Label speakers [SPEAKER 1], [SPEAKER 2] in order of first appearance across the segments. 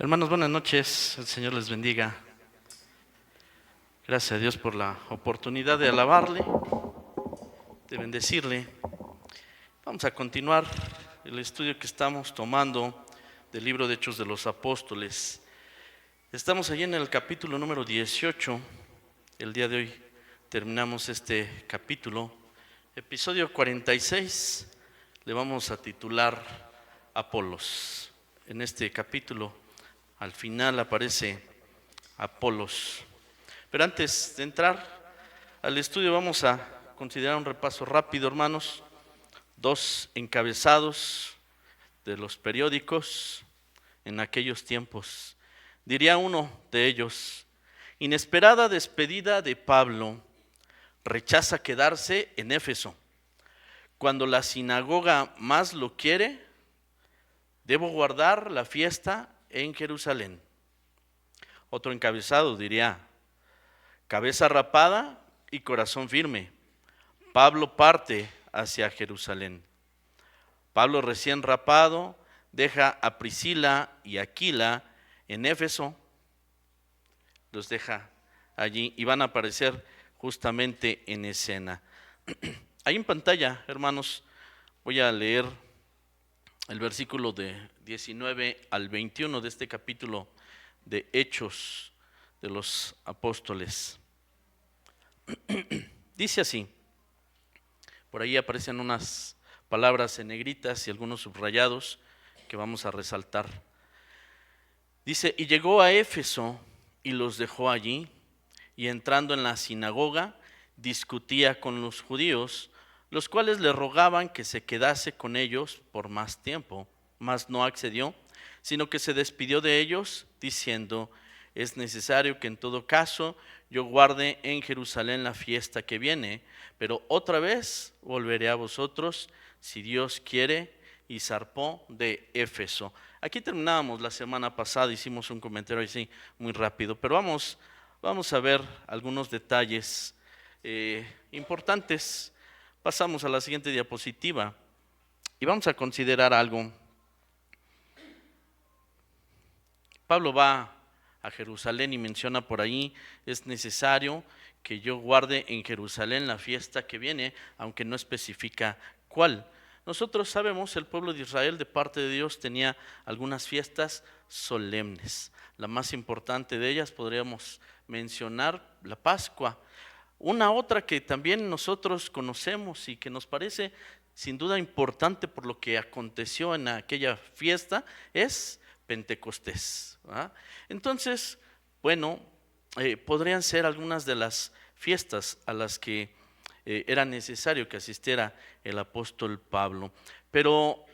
[SPEAKER 1] Hermanos, buenas noches, el Señor les bendiga. Gracias a Dios por la oportunidad de alabarle, de bendecirle. Vamos a continuar el estudio que estamos tomando del libro de Hechos de los Apóstoles. Estamos allí en el capítulo número 18, el día de hoy terminamos este capítulo. Episodio 46, le vamos a titular Apolos. En este capítulo al final aparece Apolos. Pero antes de entrar al estudio vamos a considerar un repaso rápido, hermanos. Dos encabezados de los periódicos en aquellos tiempos. Diría uno de ellos: inesperada despedida de Pablo, rechaza quedarse en Éfeso. Cuando la sinagoga más lo quiere, debo guardar la fiesta en Jerusalén. Otro encabezado diría: cabeza rapada y corazón firme, Pablo parte hacia Jerusalén. Pablo, recién rapado, deja a Priscila y Aquila en Éfeso, los deja allí y van a aparecer justamente en escena. Ahí en pantalla, hermanos, voy a leer el versículo de 19 al 21 de este capítulo de Hechos de los Apóstoles. Dice así, por ahí aparecen unas palabras en negritas y algunos subrayados que vamos a resaltar. Dice: y llegó a Éfeso y los dejó allí, y entrando en la sinagoga discutía con los judíos, los cuales le rogaban que se quedase con ellos por más tiempo, mas no accedió, sino que se despidió de ellos diciendo: es necesario que en todo caso yo guarde en Jerusalén la fiesta que viene, pero otra vez volveré a vosotros, si Dios quiere. Y zarpó de Éfeso. Aquí terminábamos la semana pasada, hicimos un comentario así muy rápido, pero vamos a ver algunos detalles importantes. Pasamos a la siguiente diapositiva y vamos a considerar algo. Pablo va a Jerusalén y menciona por ahí: es necesario que yo guarde en Jerusalén la fiesta que viene, aunque no especifica cuál. Nosotros sabemos, el pueblo de Israel de parte de Dios tenía algunas fiestas solemnes. La más importante de ellas podríamos mencionar la Pascua. Una otra que también nosotros conocemos y que nos parece sin duda importante por lo que aconteció en aquella fiesta es Pentecostés, ¿verdad? Entonces, bueno, podrían ser algunas de las fiestas a las que era necesario que asistiera el apóstol Pablo, pero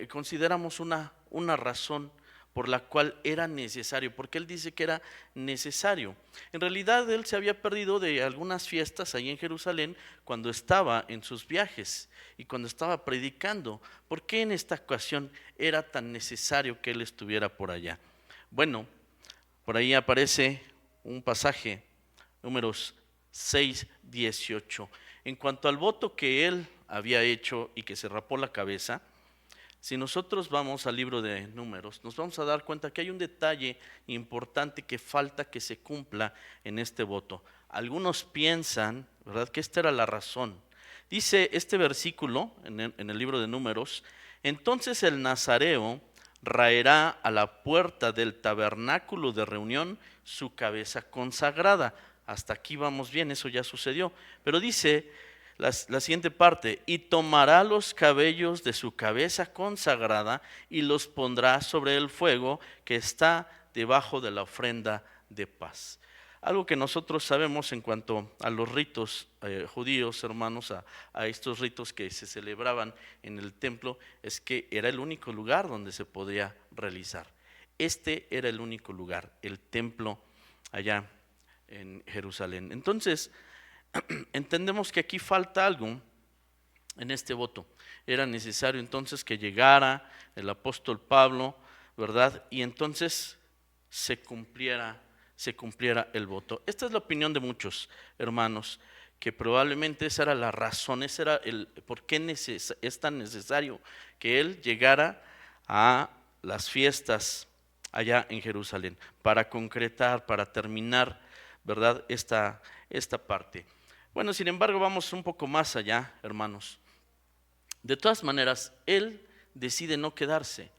[SPEAKER 1] consideramos una razón por la cual era necesario, porque él dice que era necesario. En realidad él se había perdido de algunas fiestas ahí en Jerusalén cuando estaba en sus viajes y cuando estaba predicando. ¿Por qué en esta ocasión era tan necesario que él estuviera por allá? Bueno, por ahí aparece un pasaje, Números 6:18. En cuanto al voto que él había hecho y que se rapó la cabeza, si nosotros vamos al libro de Números, nos vamos a dar cuenta que hay un detalle importante que falta que se cumpla en este voto. Algunos piensan, ¿verdad?, que esta era la razón. Dice este versículo en el libro de Números: entonces el nazareo raerá a la puerta del tabernáculo de reunión su cabeza consagrada. Hasta aquí vamos bien, eso ya sucedió. Pero dice la siguiente parte: y tomará los cabellos de su cabeza consagrada y los pondrá sobre el fuego que está debajo de la ofrenda de paz. Algo que nosotros sabemos en cuanto a los ritos judíos, hermanos, a estos ritos que se celebraban en el templo, es que era el único lugar donde se podía realizar. Este era el único lugar, el templo allá en Jerusalén. Entonces, entendemos que aquí falta algo en este voto. Era necesario entonces que llegara el apóstol Pablo, ¿verdad? Y entonces se cumpliera el voto. Esta es la opinión de muchos hermanos, que probablemente esa era la razón, ese era el por qué es tan necesario que él llegara a las fiestas allá en Jerusalén, para concretar, para terminar, ¿verdad? Esta parte. Bueno, sin embargo, vamos un poco más allá, hermanos. De todas maneras, él decide no quedarse.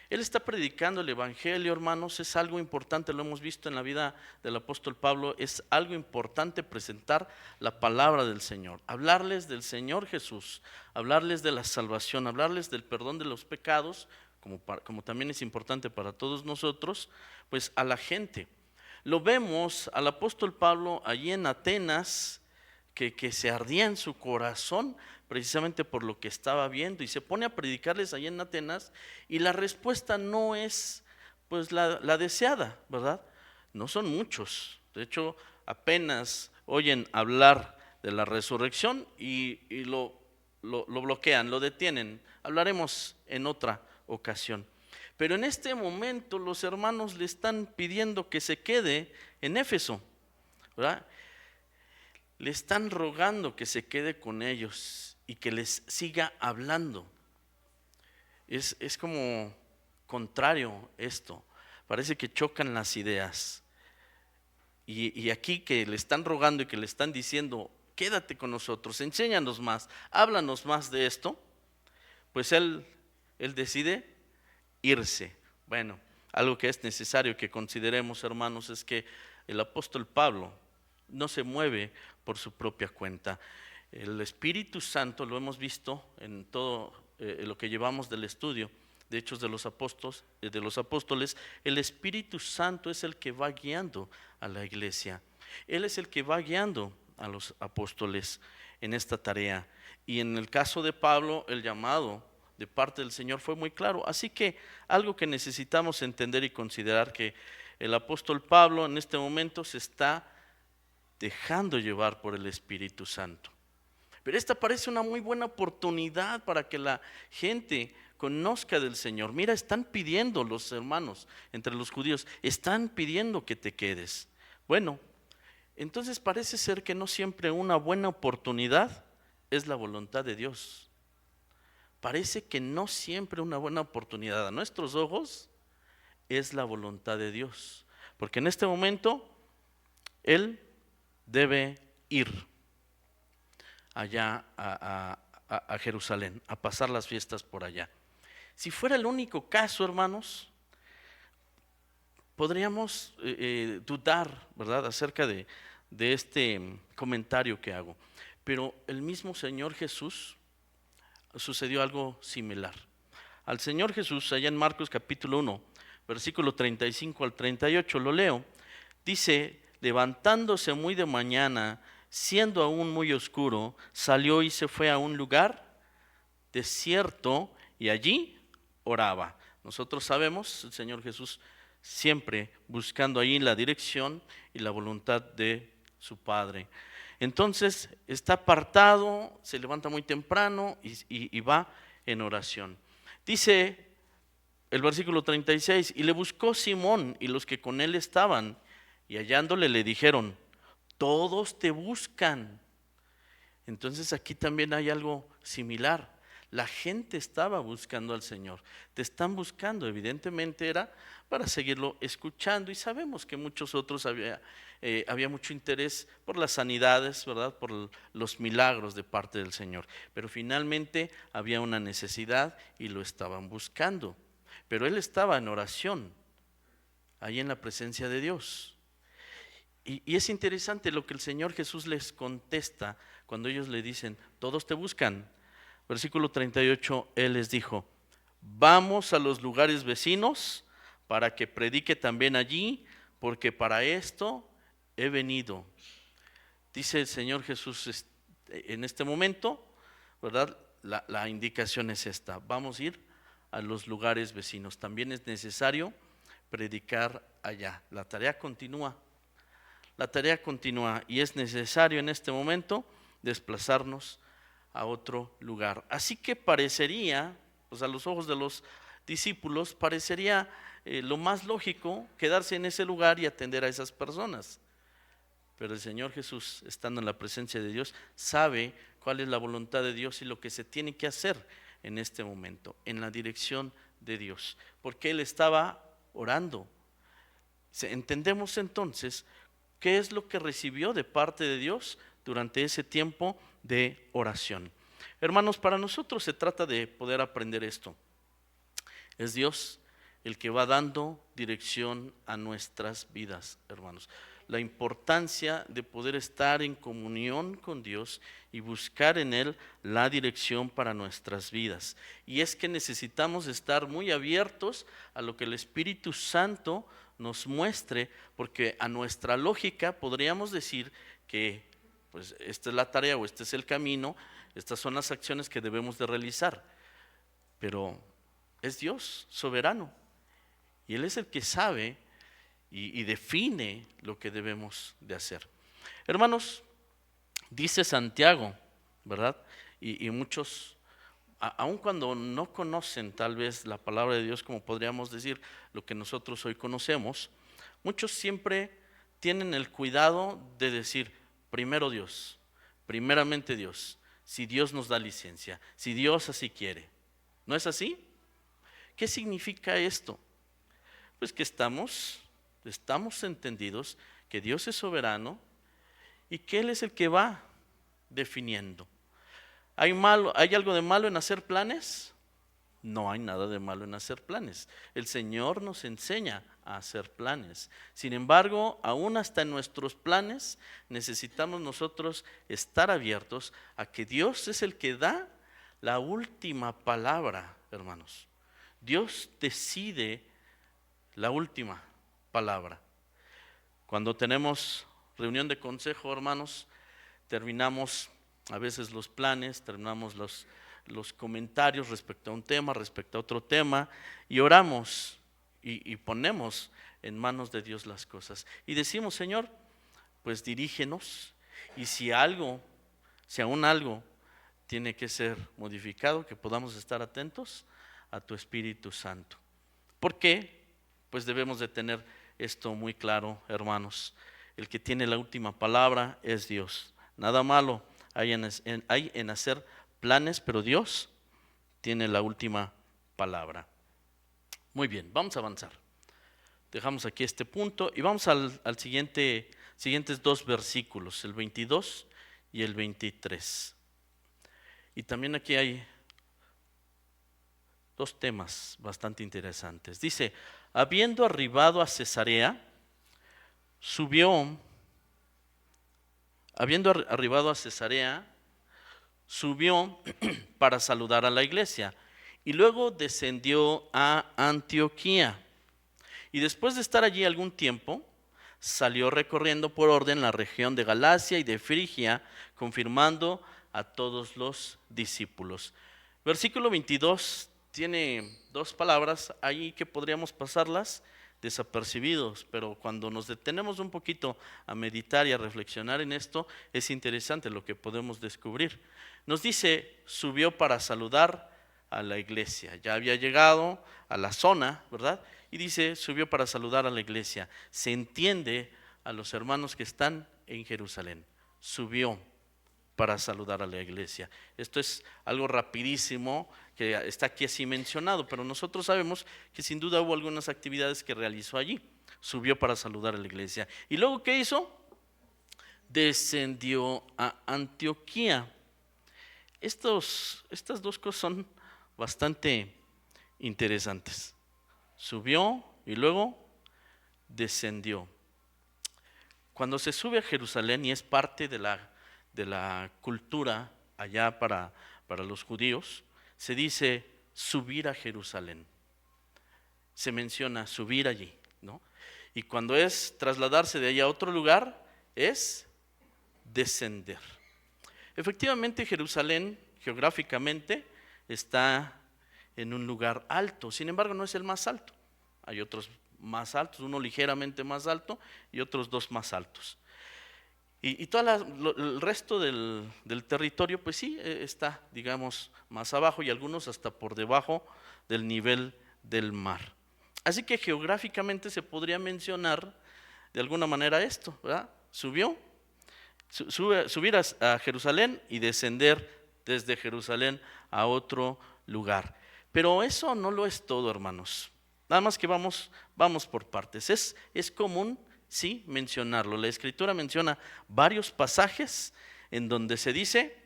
[SPEAKER 1] Él está predicando el evangelio, hermanos, es algo importante, lo hemos visto en la vida del apóstol Pablo, es algo importante presentar la palabra del Señor, hablarles del Señor Jesús, hablarles de la salvación, hablarles del perdón de los pecados, como también es importante para todos nosotros, pues a la gente. Lo vemos al apóstol Pablo allí en Atenas, que se ardía en su corazón precisamente por lo que estaba viendo y se pone a predicarles allí en Atenas y la respuesta no es pues la deseada, ¿verdad? No son muchos, de hecho apenas oyen hablar de la resurrección y lo bloquean, lo detienen. Hablaremos en otra ocasión. Pero en este momento los hermanos le están pidiendo que se quede en Éfeso, ¿verdad? Le están rogando que se quede con ellos y que les siga hablando. Es como contrario esto. Parece que chocan las ideas. Y aquí que le están rogando y que le están diciendo, quédate con nosotros, enséñanos más, háblanos más de esto, pues él decide irse. Bueno, algo que es necesario que consideremos, hermanos, es que el apóstol Pablo no se mueve por su propia cuenta. El Espíritu Santo, lo hemos visto en todo lo que llevamos del estudio de Hechos de los Apóstoles, el Espíritu Santo es el que va guiando a la iglesia. Él es el que va guiando a los apóstoles en esta tarea. Y en el caso de Pablo, el llamado de parte del Señor fue muy claro. Así que algo que necesitamos entender y considerar, que el apóstol Pablo en este momento se está dejando llevar por el Espíritu Santo. Pero esta parece una muy buena oportunidad para que la gente conozca del Señor. Mira, están pidiendo los hermanos entre los judíos, están pidiendo que te quedes. Bueno, entonces parece ser que no siempre una buena oportunidad es la voluntad de Dios. Parece que no siempre una buena oportunidad a nuestros ojos es la voluntad de Dios. Porque en este momento Él debe ir allá a Jerusalén, a pasar las fiestas por allá. Si fuera el único caso, hermanos, podríamos dudar, ¿verdad?, acerca de este comentario que hago. Pero el mismo Señor Jesús sucedió algo similar. Al Señor Jesús, allá en Marcos capítulo 1, versículo 35 al 38, lo leo, dice: levantándose muy de mañana, siendo aún muy oscuro, salió y se fue a un lugar desierto y allí oraba. Nosotros sabemos, el Señor Jesús siempre buscando ahí la dirección y la voluntad de su Padre. Entonces está apartado, se levanta muy temprano y va en oración. Dice el versículo 36, y le buscó Simón y los que con él estaban, y hallándole le dijeron: todos te buscan. Entonces aquí también hay algo similar. La gente estaba buscando al Señor. Te están buscando, evidentemente era para seguirlo escuchando. Y sabemos que muchos otros había mucho interés por las sanidades, ¿verdad?, por los milagros de parte del Señor. Pero finalmente había una necesidad y lo estaban buscando. Pero él estaba en oración, ahí en la presencia de Dios. Y es interesante lo que el Señor Jesús les contesta cuando ellos le dicen: todos te buscan. Versículo 38, Él les dijo: vamos a los lugares vecinos para que predique también allí, porque para esto he venido. Dice el Señor Jesús en este momento, ¿verdad? La indicación es esta: vamos a ir a los lugares vecinos. También es necesario predicar allá. La tarea continúa. La tarea continúa y es necesario en este momento desplazarnos a otro lugar. Así que parecería, pues a los ojos de los discípulos, parecería lo más lógico quedarse en ese lugar y atender a esas personas. Pero el Señor Jesús, estando en la presencia de Dios, sabe cuál es la voluntad de Dios y lo que se tiene que hacer en este momento, en la dirección de Dios. Porque Él estaba orando. Entendemos entonces qué es lo que recibió de parte de Dios durante ese tiempo de oración. Hermanos, para nosotros se trata de poder aprender esto. Es Dios el que va dando dirección a nuestras vidas, hermanos. La importancia de poder estar en comunión con Dios y buscar en Él la dirección para nuestras vidas. Y es que necesitamos estar muy abiertos a lo que el Espíritu Santo nos muestre, porque a nuestra lógica podríamos decir que pues esta es la tarea o este es el camino, estas son las acciones que debemos de realizar. Pero es Dios soberano y Él es el que sabe y define lo que debemos de hacer. Hermanos, dice Santiago, ¿verdad? Y muchos, aun cuando no conocen tal vez la palabra de Dios como podríamos decir lo que nosotros hoy conocemos, muchos siempre tienen el cuidado de decir, primero Dios, primeramente Dios, si Dios nos da licencia, si Dios así quiere. ¿No es así? ¿Qué significa esto? Pues que estamos entendidos que Dios es soberano y que Él es el que va definiendo. ¿Hay algo de malo en hacer planes? No hay nada de malo en hacer planes. El Señor nos enseña a hacer planes. Sin embargo, aún hasta en nuestros planes necesitamos nosotros estar abiertos a que Dios es el que da la última palabra, hermanos. Dios decide la última palabra. Cuando tenemos reunión de consejo, hermanos, terminamos a veces los planes, terminamos los comentarios respecto a un tema, respecto a otro tema, y oramos y ponemos en manos de Dios las cosas. Y decimos, Señor, pues dirígenos, y si aún algo tiene que ser modificado, que podamos estar atentos a tu Espíritu Santo. ¿Por qué? Pues debemos de tener esto muy claro, hermanos. El que tiene la última palabra es Dios. Nada malo hay en hacer planes, pero Dios tiene la última palabra. Muy bien, vamos a avanzar. Dejamos aquí este punto y vamos al siguientes dos versículos, el 22 y el 23. Y también aquí hay dos temas bastante interesantes. Dice, habiendo arribado a Cesarea, subió para saludar a la iglesia y luego descendió a Antioquía. Y después de estar allí algún tiempo, salió recorriendo por orden la región de Galacia y de Frigia, confirmando a todos los discípulos. Versículo 22 tiene dos palabras ahí que podríamos pasarlas desapercibidos, pero cuando nos detenemos un poquito a meditar y a reflexionar en esto, es interesante lo que podemos descubrir. Nos dice, subió para saludar a la iglesia. Ya había llegado a la zona, ¿verdad? Y dice, subió para saludar a la iglesia. Se entiende a los hermanos que están en Jerusalén. Subió para saludar a la iglesia. Esto es algo rapidísimo que está aquí así mencionado, pero nosotros sabemos que sin duda hubo algunas actividades que realizó allí. Subió para saludar a la iglesia. ¿Y luego qué hizo? Descendió a Antioquía. Estas dos cosas son bastante interesantes. Subió y luego descendió. Cuando se sube a Jerusalén, y es parte de la cultura allá para los judíos, se dice subir a Jerusalén. Se menciona subir allí, ¿no? Y cuando es trasladarse de allá a otro lugar, es descender. Efectivamente, Jerusalén geográficamente está en un lugar alto, sin embargo no es el más alto. Hay otros más altos, uno ligeramente más alto y otros dos más altos. Y todo el resto del territorio, pues sí, está, digamos, más abajo y algunos hasta por debajo del nivel del mar. Así que geográficamente se podría mencionar de alguna manera esto, ¿verdad? Subir a Jerusalén y descender desde Jerusalén a otro lugar. Pero eso no lo es todo, hermanos. Nada más que vamos por partes. Es común, sí, mencionarlo. La Escritura menciona varios pasajes en donde se dice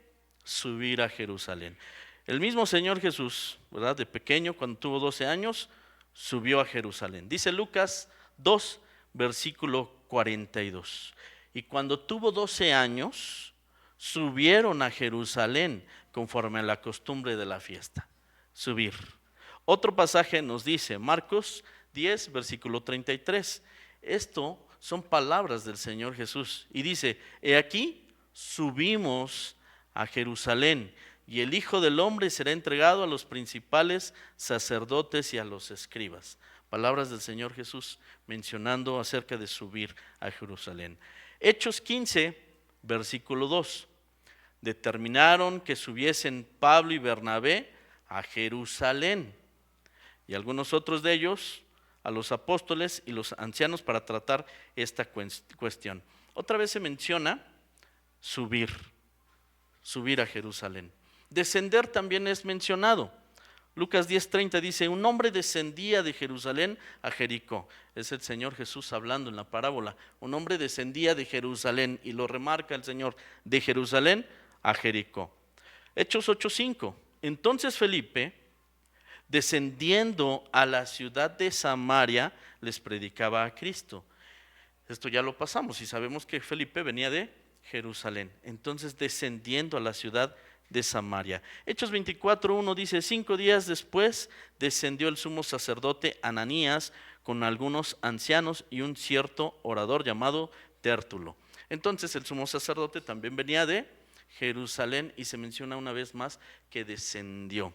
[SPEAKER 1] subir a Jerusalén. El mismo Señor Jesús, ¿verdad? De pequeño, cuando tuvo 12 años, subió a Jerusalén. Dice Lucas 2, versículo 42. Y cuando tuvo 12 años, subieron a Jerusalén conforme a la costumbre de la fiesta. Subir. Otro pasaje nos dice, Marcos 10, versículo 33. Esto son palabras del Señor Jesús. Y dice, he aquí, subimos a Jerusalén, y el Hijo del Hombre será entregado a los principales sacerdotes y a los escribas. Palabras del Señor Jesús mencionando acerca de subir a Jerusalén. Hechos 15, versículo 2. Determinaron que subiesen Pablo y Bernabé a Jerusalén, y algunos otros de ellos a los apóstoles y los ancianos para tratar esta cuestión. Otra vez se menciona subir a Jerusalén. Descender también es mencionado. Lucas 10:30 dice, un hombre descendía de Jerusalén a Jericó. Es el Señor Jesús hablando en la parábola. Un hombre descendía de Jerusalén, y lo remarca el Señor, de Jerusalén a Jericó. Hechos 8:5. Entonces Felipe, descendiendo a la ciudad de Samaria, les predicaba a Cristo. Esto ya lo pasamos y sabemos que Felipe venía de Jerusalén. Entonces, descendiendo a la ciudad de Samaria. Hechos 24:1 dice, 5 días después descendió el sumo sacerdote Ananías con algunos ancianos y un cierto orador llamado Tértulo. Entonces el sumo sacerdote también venía de Jerusalén, y se menciona una vez más que descendió.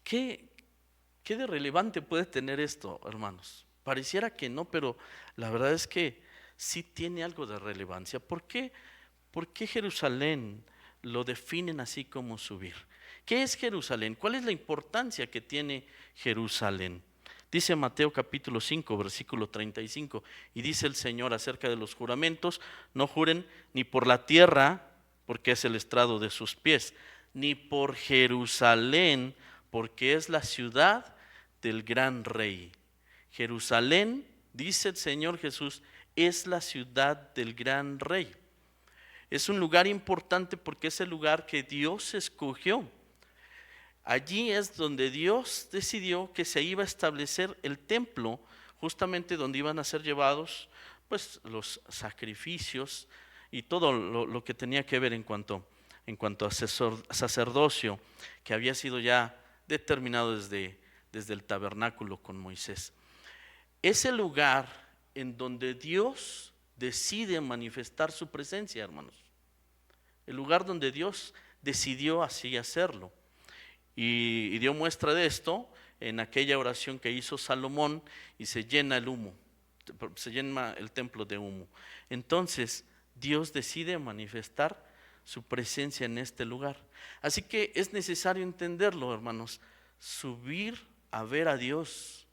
[SPEAKER 1] ¿Qué de relevante puede tener esto, hermanos? Pareciera que no, pero la verdad es que sí tiene algo de relevancia. ¿Por qué Jerusalén lo definen así como subir? ¿Qué es Jerusalén? ¿Cuál es la importancia que tiene Jerusalén? Dice Mateo capítulo 5, versículo 35, y dice el Señor acerca de los juramentos, no juren ni por la tierra, porque es el estrado de sus pies, ni por Jerusalén, porque es la ciudad del gran rey. Jerusalén, dice el Señor Jesús, es la ciudad del gran rey. Es un lugar importante porque es el lugar que Dios escogió. Allí es donde Dios decidió que se iba a establecer el templo, justamente donde iban a ser llevados pues los sacrificios y todo lo que tenía que ver en cuanto a sacerdocio, que había sido ya determinado desde el tabernáculo con Moisés. Es el lugar en donde Dios decide manifestar su presencia, hermanos. El lugar donde Dios decidió así hacerlo. Y dio muestra de esto en aquella oración que hizo Salomón, y se llena el templo de humo. Entonces Dios decide manifestar su presencia en este lugar. Así que es necesario entenderlo, hermanos. Subir a ver a Dios,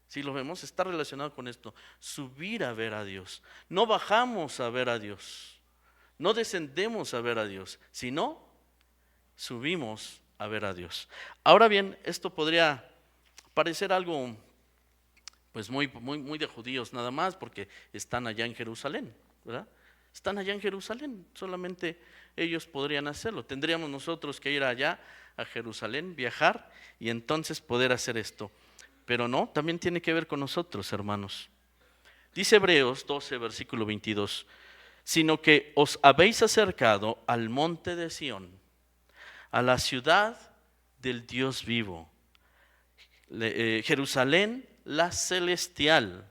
[SPEAKER 1] si lo vemos, está relacionado con esto. Subir a ver a Dios. No bajamos a ver a Dios, no descendemos a ver a Dios, sino subimos a ver a Dios. Ahora bien, esto podría parecer algo pues muy de judíos nada más, porque están allá en Jerusalén, ¿verdad? Están allá en Jerusalén, solamente ellos podrían hacerlo. Tendríamos nosotros que ir allá a Jerusalén, viajar, y entonces poder hacer esto. Pero no, también tiene que ver con nosotros, hermanos. Dice Hebreos 12, versículo 22, sino que os habéis acercado al monte de Sión, a la ciudad del Dios vivo, Jerusalén la celestial,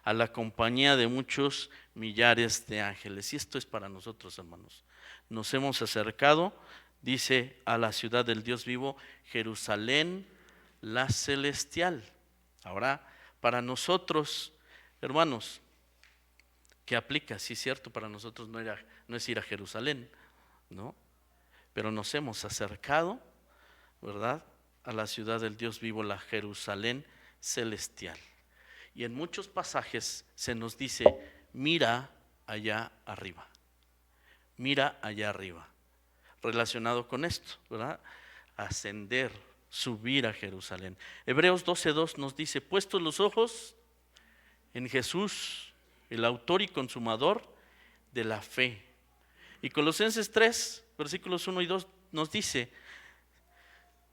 [SPEAKER 1] a la compañía de muchos millares de ángeles. Y esto es para nosotros, hermanos. Nos hemos acercado, dice, a la ciudad del Dios vivo, Jerusalén la celestial. Ahora, para nosotros, hermanos, ¿qué aplica? Sí, es cierto, para nosotros no es ir a Jerusalén, ¿no? Pero nos hemos acercado, ¿verdad?, a la ciudad del Dios vivo, la Jerusalén celestial. Y en muchos pasajes se nos dice, mira allá arriba, mira allá arriba, relacionado con esto, ¿verdad? Ascender, subir a Jerusalén. Hebreos 12:2 nos dice, puestos los ojos en Jesús, el autor y consumador de la fe. Y Colosenses 3, versículos 1 y 2 nos dice,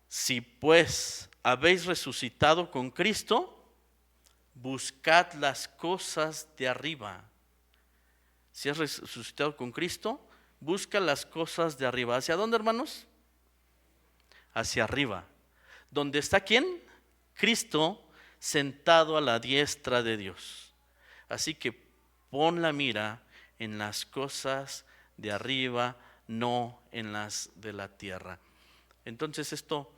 [SPEAKER 1] si pues habéis resucitado con Cristo, buscad las cosas de arriba. Si has resucitado con Cristo, busca las cosas de arriba. ¿Hacia dónde, hermanos? Hacia arriba. ¿Dónde está quién? Cristo sentado a la diestra de Dios. Así que pon la mira en las cosas de arriba, no en las de la tierra. Entonces esto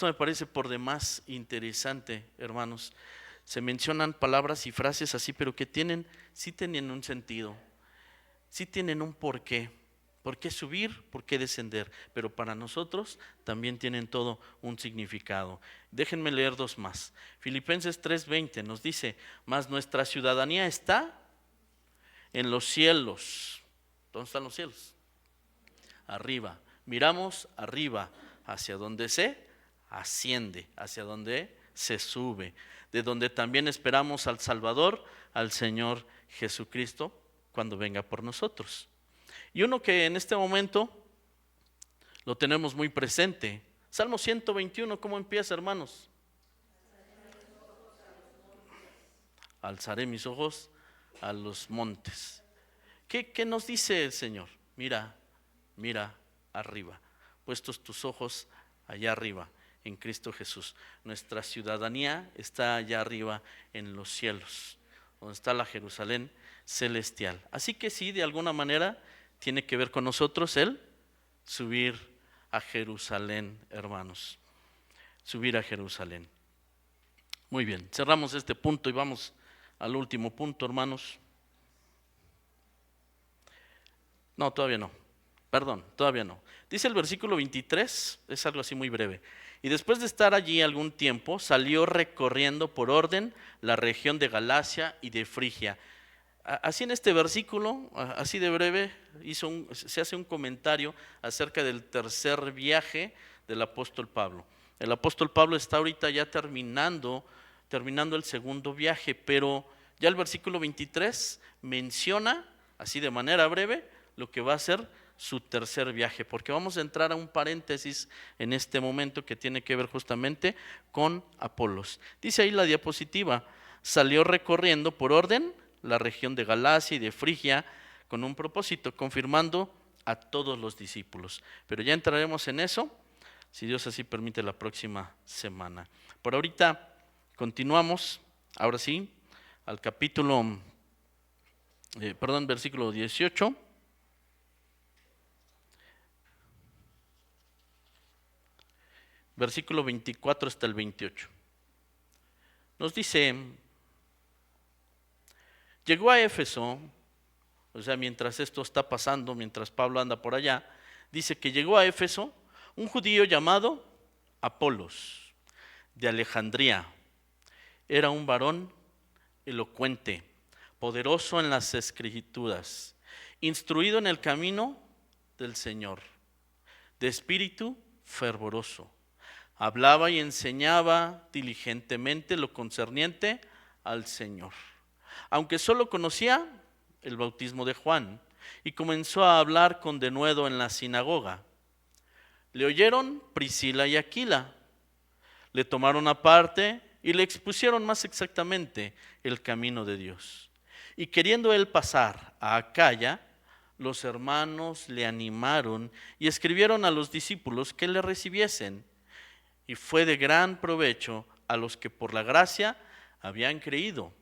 [SPEAKER 1] me parece por demás interesante, hermanos. Se mencionan palabras y frases así, pero que sí tienen un sentido, sí tienen un porqué. ¿Por qué subir? ¿Por qué descender? Pero para nosotros también tienen todo un significado. Déjenme leer dos más. Filipenses 3:20 nos dice, mas nuestra ciudadanía está en los cielos. ¿Dónde están los cielos? Arriba. Miramos arriba, hacia donde se asciende, hacia donde se sube, de donde también esperamos al Salvador, al Señor Jesucristo, cuando venga por nosotros. Y uno que en este momento lo tenemos muy presente, Salmo 121, ¿cómo empieza, hermanos? Alzaré mis ojos a los montes. ¿Qué nos dice el Señor? Mira arriba, puestos tus ojos allá arriba, en Cristo Jesús. Nuestra ciudadanía está allá arriba en los cielos, donde está la Jerusalén celestial. Así que sí, de alguna manera tiene que ver con nosotros el subir a Jerusalén, hermanos. Subir a Jerusalén. Muy bien, cerramos este punto y vamos al último punto, hermanos. No, todavía no. Perdón, todavía no. Dice el versículo 23, es algo así muy breve. Y después de estar allí algún tiempo, salió recorriendo por orden la región de Galacia y de Frigia. Así en este versículo, así de breve, se hace un comentario acerca del tercer viaje del apóstol Pablo. El apóstol Pablo está ahorita ya terminando el segundo viaje, pero ya el versículo 23 menciona, así de manera breve, lo que va a ser su tercer viaje, porque vamos a entrar a un paréntesis en este momento que tiene que ver justamente con Apolos. Dice ahí la diapositiva, salió recorriendo por orden la región de Galacia y de Frigia con un propósito, confirmando a todos los discípulos. Pero ya entraremos en eso, si Dios así permite, la próxima semana. Por ahorita continuamos, ahora sí, al versículo 18. Versículo 24 hasta el 28. Nos dice, llegó a Éfeso, o sea, mientras esto está pasando, mientras Pablo anda por allá, dice que llegó a Éfeso un judío llamado Apolos, de Alejandría. Era un varón elocuente, poderoso en las escrituras, instruido en el camino del Señor, de espíritu fervoroso. Hablaba y enseñaba diligentemente lo concerniente al Señor, aunque solo conocía el bautismo de Juan, y comenzó a hablar con denuedo en la sinagoga. Le oyeron Priscila y Aquila, le tomaron aparte y le expusieron más exactamente el camino de Dios. Y queriendo él pasar a Acaya, los hermanos le animaron y escribieron a los discípulos que le recibiesen. Y fue de gran provecho a los que por la gracia habían creído,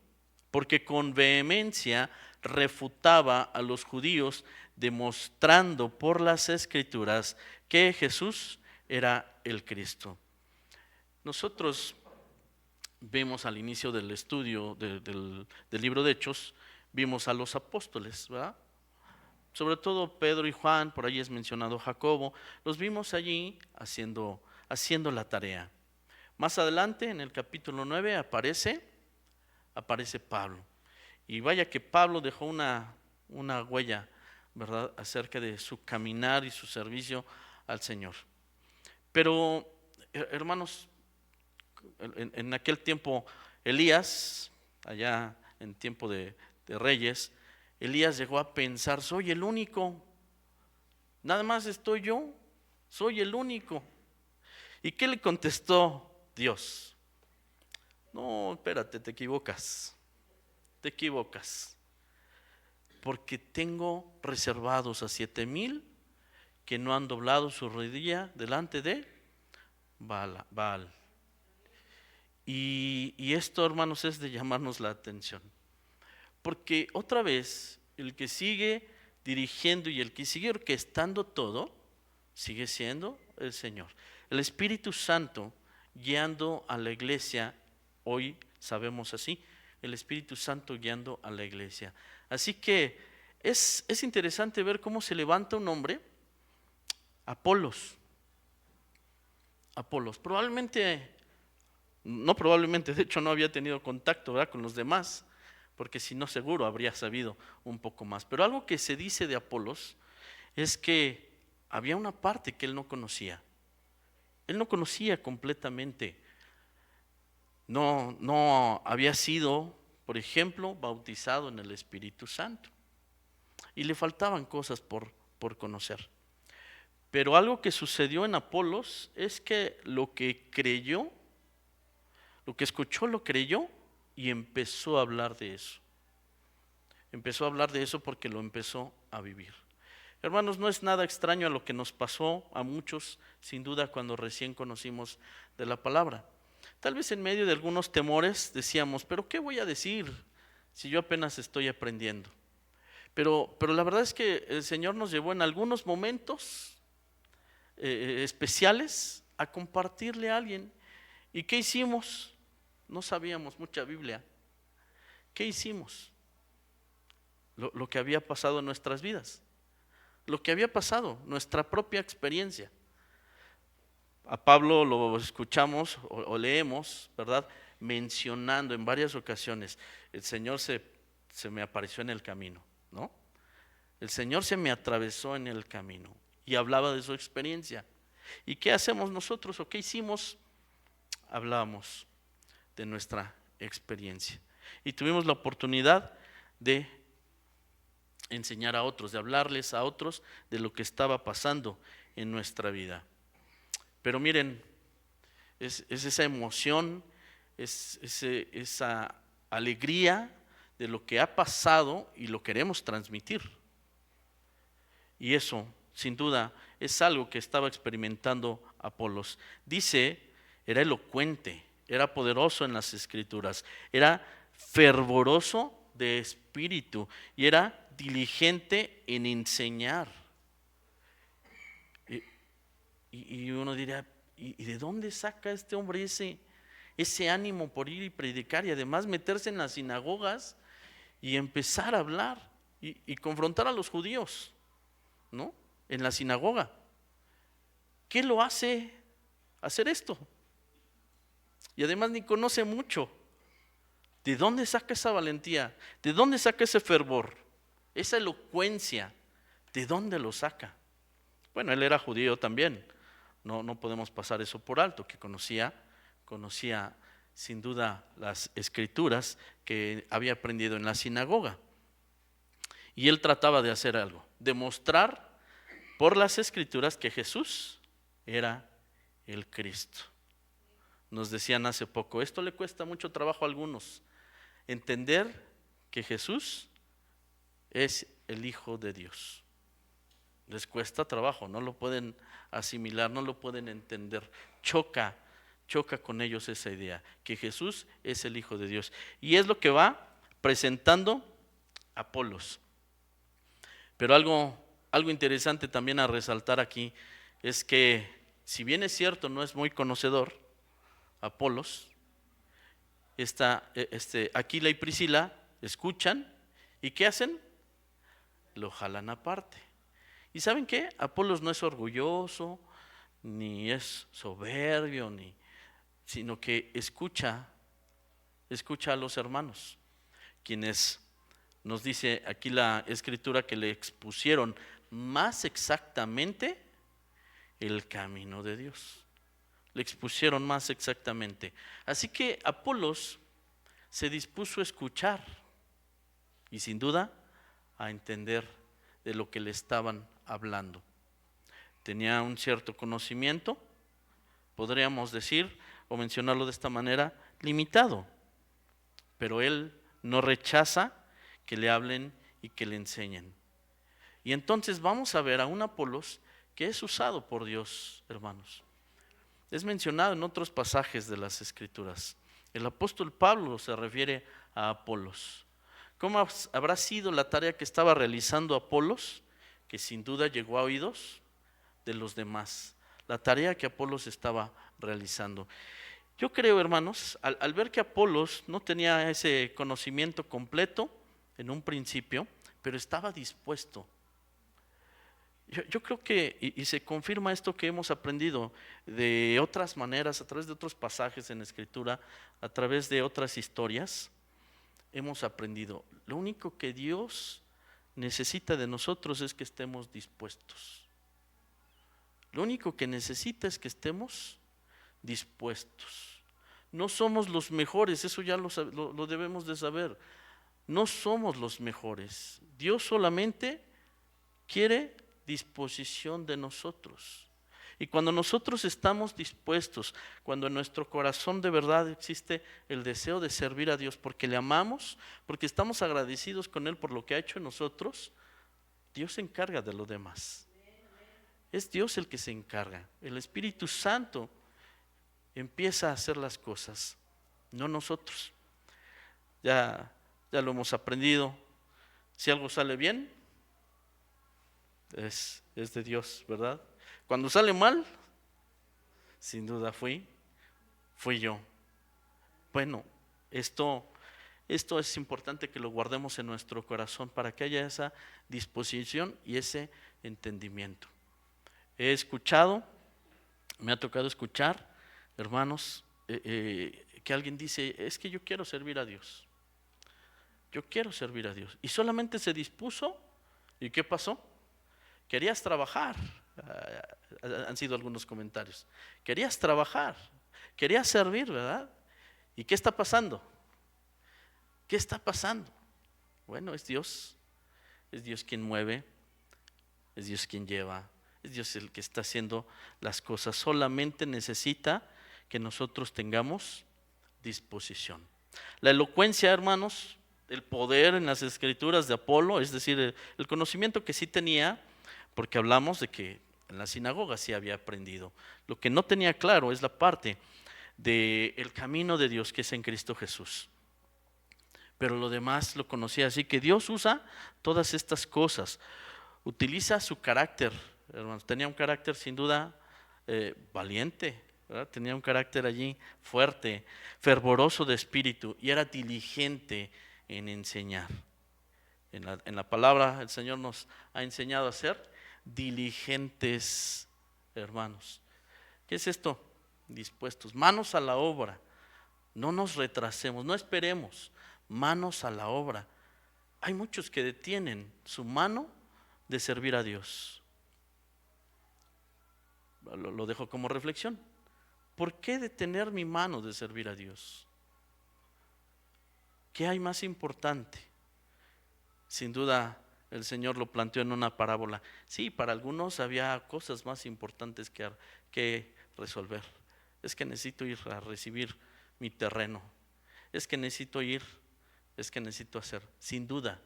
[SPEAKER 1] porque con vehemencia refutaba a los judíos, demostrando por las Escrituras que Jesús era el Cristo. Nosotros vemos al inicio del estudio del libro de Hechos, vimos a los apóstoles, ¿verdad? Sobre todo Pedro y Juan, por ahí es mencionado Jacobo, los vimos allí haciendo la tarea. Más adelante, en el capítulo 9, aparece Pablo. Y vaya que Pablo dejó una huella, ¿verdad?, acerca de su caminar y su servicio al Señor. Pero Hermanos, en aquel tiempo Elías, allá en tiempo de reyes, Elías llegó a pensar, soy el único, nada más estoy yo, soy el único. ¿Y qué le contestó Dios? No, espérate, te equivocas, porque tengo reservados a 7,000 que no han doblado su rodilla delante de Baal. Y esto, hermanos, es de llamarnos la atención, porque otra vez el que sigue dirigiendo y el que sigue orquestando todo sigue siendo el Señor, el Espíritu Santo guiando a la iglesia. Hoy sabemos así, el Espíritu Santo guiando a la iglesia. Así que es interesante ver cómo se levanta un hombre, Apolos, probablemente, no probablemente, de hecho no había tenido contacto, ¿verdad?, con los demás, porque si no seguro habría sabido un poco más. Pero algo que se dice de Apolos es que había una parte que él no conocía. Él no conocía completamente. No había sido, por ejemplo, bautizado en el Espíritu Santo. Y le faltaban cosas por conocer. Pero algo que sucedió en Apolos es que lo que creyó, lo que escuchó lo creyó y empezó a hablar de eso. Empezó a hablar de eso porque lo empezó a vivir. Hermanos, no es nada extraño a lo que nos pasó a muchos, sin duda, cuando recién conocimos de la palabra. Tal vez en medio de algunos temores decíamos, pero ¿qué voy a decir si yo apenas estoy aprendiendo? Pero la verdad es que el Señor nos llevó en algunos momentos especiales a compartirle a alguien. ¿Y qué hicimos? No sabíamos mucha Biblia. ¿Qué hicimos? Lo que había pasado en nuestras vidas, lo que había pasado, nuestra propia experiencia. A Pablo lo escuchamos o leemos, ¿verdad?, mencionando en varias ocasiones, el Señor se me apareció en el camino, ¿no? El Señor se me atravesó en el camino y hablaba de su experiencia. ¿Y qué hacemos nosotros o qué hicimos? Hablábamos de nuestra experiencia y tuvimos la oportunidad de enseñar a otros, de hablarles a otros de lo que estaba pasando en nuestra vida. Pero miren, es esa emoción, es esa alegría de lo que ha pasado y lo queremos transmitir. Y eso, sin duda, es algo que estaba experimentando Apolos. Dice, era elocuente, era poderoso en las Escrituras, era fervoroso de espíritu y era diligente en enseñar. Y uno diría, ¿y de dónde saca este hombre ese ánimo por ir y predicar y además meterse en las sinagogas y empezar a hablar y confrontar a los judíos, ¿no?, en la sinagoga? ¿Qué lo hace hacer esto? Y además ni conoce mucho. ¿De dónde saca esa valentía? ¿De dónde saca ese fervor? Esa elocuencia, ¿de dónde lo saca? Bueno, él era judío también. No podemos pasar eso por alto, que conocía sin duda las escrituras que había aprendido en la sinagoga. Y él trataba de hacer algo, demostrar por las escrituras que Jesús era el Cristo. Nos decían hace poco, esto le cuesta mucho trabajo a algunos, entender que Jesús es el Hijo de Dios. Les cuesta trabajo, no lo pueden asimilar, no lo pueden entender. Choca con ellos esa idea, que Jesús es el Hijo de Dios. Y es lo que va presentando Apolos. Pero algo interesante también a resaltar aquí es que, si bien es cierto, no es muy conocedor, Apolos, Aquila y Priscila escuchan, ¿y qué hacen? Lo jalan aparte. ¿Y saben qué? Apolos no es orgulloso, ni es soberbio, sino que escucha a los hermanos, quienes nos dice aquí la escritura que le expusieron más exactamente el camino de Dios. le expusieron más exactamente. Así que Apolos se dispuso a escuchar y sin duda a entender de lo que le estaban hablando. Tenía un cierto conocimiento, podríamos decir o mencionarlo de esta manera, limitado, pero él no rechaza que le hablen y que le enseñen. Y entonces vamos a ver a un Apolos que es usado por Dios, hermanos. Es mencionado en otros pasajes de las Escrituras. El apóstol Pablo se refiere a Apolos. ¿Cómo habrá sido la tarea que estaba realizando Apolos? Que sin duda llegó a oídos de los demás. La tarea que Apolos estaba realizando. Yo creo, hermanos, al ver que Apolos no tenía ese conocimiento completo en un principio, pero estaba dispuesto. Yo creo que, y se confirma esto que hemos aprendido de otras maneras, a través de otros pasajes en la Escritura, a través de otras historias, hemos aprendido. Lo único que Dios necesita de nosotros es que estemos dispuestos. Lo único que necesita es que estemos dispuestos. No somos los mejores, eso ya lo debemos de saber. No somos los mejores. Dios solamente quiere disposición de nosotros. Y cuando nosotros estamos dispuestos, cuando en nuestro corazón de verdad existe el deseo de servir a Dios, porque le amamos, porque estamos agradecidos con Él por lo que ha hecho en nosotros, Dios se encarga de lo demás. Es Dios el que se encarga. El Espíritu Santo empieza a hacer las cosas, no nosotros. Ya lo hemos aprendido. Si algo sale bien, es de Dios, ¿verdad? Cuando sale mal, sin duda fui yo. Bueno, esto es importante que lo guardemos en nuestro corazón para que haya esa disposición y ese entendimiento. He escuchado, me ha tocado escuchar, hermanos, que alguien dice, es que yo quiero servir a Dios. Yo quiero servir a Dios. Y solamente se dispuso, ¿y qué pasó? Querías trabajar, han sido algunos comentarios. Querías trabajar, querías servir, ¿verdad? ¿Y qué está pasando? ¿Qué está pasando? Bueno, es Dios quien mueve, es Dios quien lleva, es Dios el que está haciendo las cosas. Solamente necesita que nosotros tengamos disposición. La elocuencia, hermanos, el poder en las escrituras de Apolo, es decir, el conocimiento que sí tenía, porque hablamos de que en la sinagoga sí había aprendido. Lo que no tenía claro es la parte del camino de Dios que es en Cristo Jesús. Pero lo demás lo conocía, así que Dios usa todas estas cosas, utiliza su carácter, hermanos. Tenía un carácter sin duda valiente, ¿verdad? Tenía un carácter allí fuerte, fervoroso de espíritu y era diligente en enseñar. En la palabra el Señor nos ha enseñado a ser diligentes, hermanos. ¿Qué es esto? Dispuestos, manos a la obra. No nos retrasemos, no esperemos, manos a la obra. Hay muchos que detienen su mano de servir a Dios. Lo dejo como reflexión. ¿Por qué detener mi mano de servir a Dios? ¿Qué hay más importante? Sin duda el Señor lo planteó en una parábola. Sí, para algunos había cosas más importantes que resolver. Es que necesito ir a recibir mi terreno. Es que necesito ir, es que necesito hacer. Sin duda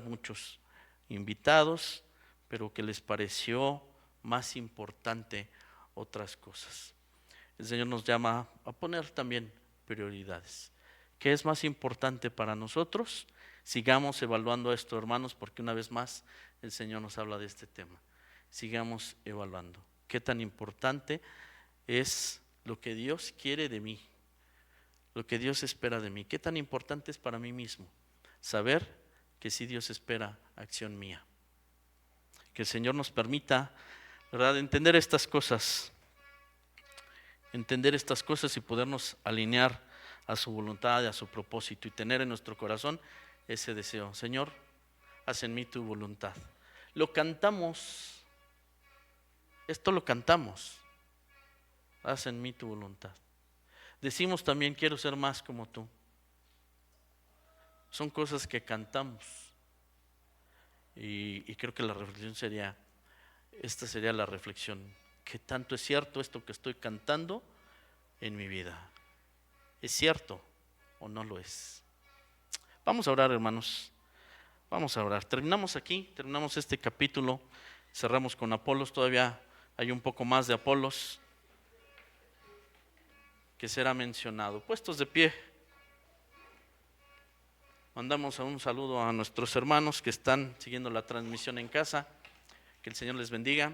[SPEAKER 1] muchos invitados, pero que les pareció más importante otras cosas. El Señor nos llama a poner también prioridades. ¿Qué es más importante para nosotros? Sigamos evaluando esto, hermanos, porque una vez más el Señor nos habla de este tema. Sigamos evaluando. ¿Qué tan importante es lo que Dios quiere de mí? Lo que Dios espera de mí. ¿Qué tan importante es para mí mismo? Saber que sí Dios espera acción mía. Que el Señor nos permita, ¿verdad?, entender estas cosas y podernos alinear a su voluntad y a su propósito y tener en nuestro corazón ese deseo. Señor, haz en mí tu voluntad. Lo cantamos, esto lo cantamos. haz en mí tu voluntad. Decimos también, quiero ser más como tú. Son cosas que cantamos. Y creo que la reflexión sería, esta sería la reflexión. ¿Qué tanto es cierto esto que estoy cantando en mi vida? ¿Es cierto o no lo es? Vamos a orar, hermanos. Vamos a orar. Terminamos aquí, terminamos este capítulo. Cerramos con Apolos. Todavía hay un poco más de Apolos que será mencionado. Puestos de pie, mandamos un saludo a nuestros hermanos que están siguiendo la transmisión en casa. Que el Señor les bendiga.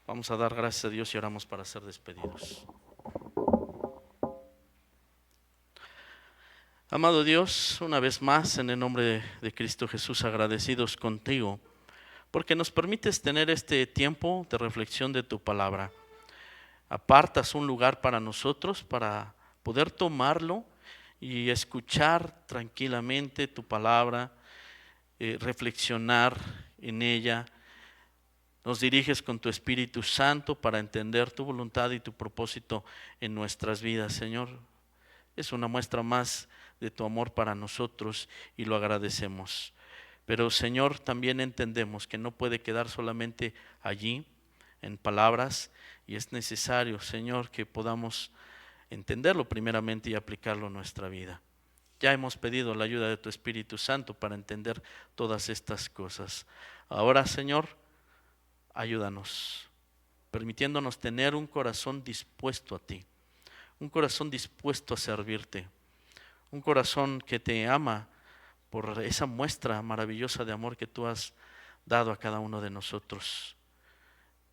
[SPEAKER 1] Vamos a dar gracias a Dios y oramos para ser despedidos. Amado Dios, una vez más en el nombre de Cristo Jesús, agradecidos contigo porque nos permites tener este tiempo de reflexión de tu palabra. Apartas un lugar para nosotros para poder tomarlo y escuchar tranquilamente tu palabra, reflexionar en ella. Nos diriges con tu Espíritu Santo para entender tu voluntad y tu propósito en nuestras vidas, Señor. Es una muestra más de tu amor para nosotros y lo agradecemos. Pero, Señor, también entendemos que no puede quedar solamente allí en palabras y es necesario, Señor, que podamos entenderlo primeramente y aplicarlo en nuestra vida. Ya hemos pedido la ayuda de tu Espíritu Santo para entender todas estas cosas. Ahora, Señor, ayúdanos, permitiéndonos tener un corazón dispuesto a ti, un corazón dispuesto a servirte, un corazón que te ama por esa muestra maravillosa de amor que tú has dado a cada uno de nosotros.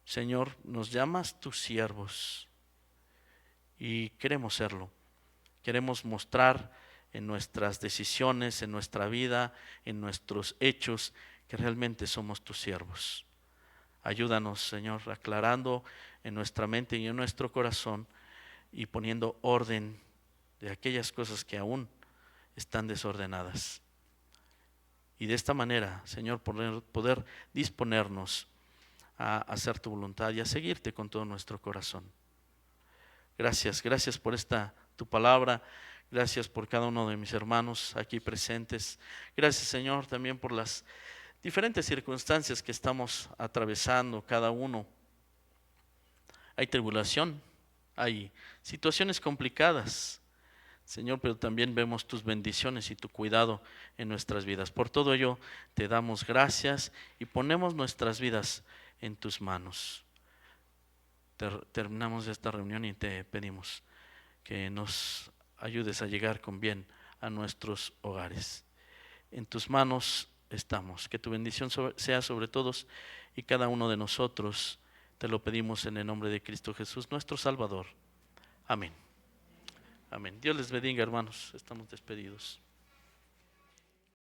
[SPEAKER 1] Señor, nos llamas tus siervos y queremos serlo. Queremos mostrar en nuestras decisiones, en nuestra vida, en nuestros hechos, que realmente somos tus siervos. Ayúdanos, Señor, aclarando en nuestra mente y en nuestro corazón y poniendo orden de aquellas cosas que aún están desordenadas. Y de esta manera, Señor, poder disponernos a hacer tu voluntad y a seguirte con todo nuestro corazón. Gracias, gracias por esta tu palabra. Gracias por cada uno de mis hermanos aquí presentes. Gracias, Señor, también por las diferentes circunstancias que estamos atravesando cada uno. Hay tribulación, hay situaciones complicadas, Señor, pero también vemos tus bendiciones y tu cuidado en nuestras vidas. Por todo ello te damos gracias y ponemos nuestras vidas en tus manos. Terminamos esta reunión y te pedimos que nos ayudes a llegar con bien a nuestros hogares. En tus manos estamos. Que tu bendición sea sobre todos y cada uno de nosotros. Te lo pedimos en el nombre de Cristo Jesús, nuestro Salvador. Amén. Amén. Dios les bendiga, hermanos. Estamos despedidos.